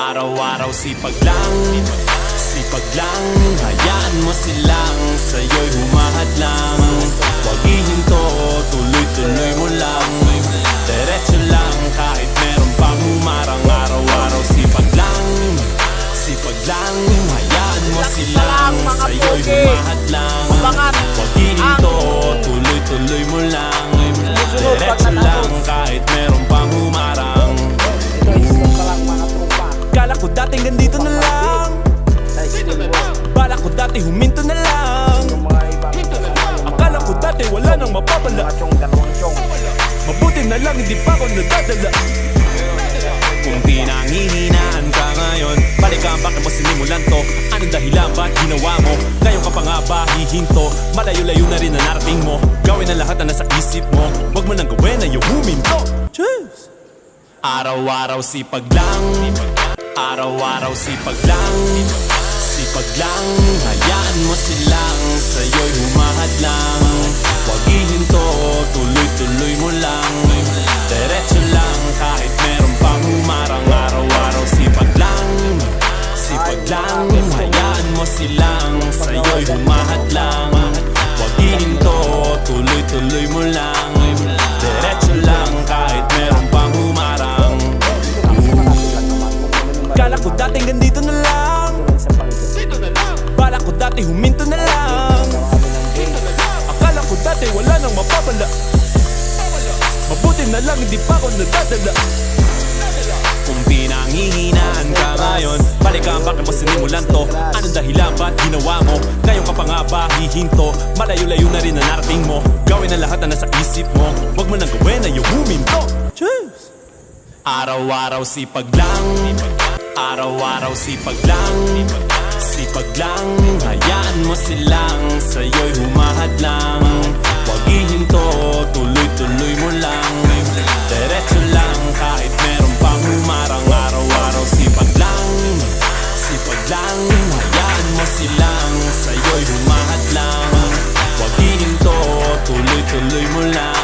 Araw-araw sipag lang, sipag lang. Hayaan mo silang sa'yo'y humahad lang. Huwag ihinto, tuloy-tuloy mo lang. Diretso lang kahit meron pang humarang. Araw-araw sipag lang, sipag lang. Hayaan mo silang sa'yo'y humahad lang. Huwag ihinto, tuloy-tuloy mo lang. Diretso lang kahit meron pang humarang. Kala ko dating ganito na lang, bala ko dati huminto na lang. Akala ko dati wala nang mapapala, mabuti na lang hindi pa ako nadadala. Kung pinanghihinaan ka ngayon, balikan bakit mo sinimulan to? Anong dahilan ba't ginawa mo? Ngayon ka pa nga ba hihinto? Malayo-layo na rin ang narating mo. Gawin ang lahat na nasa isip mo. Huwag mo nang gawin na yung huminto. Cheers! Araw-araw sipag lang, araw-araw sipag lang, sipag lang. Hayaan mo silang sa'yo'y humahad lang. Huwag ihinto, tuloy-tuloy mo lang. Diretso lang kahit meron pang humarang. Araw-araw sipag lang, sipag lang. Hayaan mo silang sa'yo'y humahad lang. Huwag ihinto, tuloy-tuloy mo lang. Diretso lang kahit meron pang humarang. Kala ko dating ganito na lang, bala ko dati huminto na lang. Akala ko dati wala nang mapapala, mabuti na lang hindi pa ako nadadala. Kung pinanghihinaan ka ngayon, balikan bakit mo sinimulan to? Anong dahilan ba't ginawa mo? Ngayon ka pa nga ba hihinto? Malayo-layo na rin ang narating mo. Gawin ang lahat na nasa isip mo. Huwag mo nang gawin na yung huminto. Cheers! Araw-araw sipag lang, araw-araw sipag lang, sipag lang. Hayaan mo silang sa'yo'y humahad lang. Huwag ihinto, tuloy-tuloy mo lang. Diretso lang kahit meron pang humarang. Araw-araw sipag lang, sipag lang. Hayaan mo silang sa'yo'y humahad lang. Huwag ihinto, tuloy-tuloy mo lang.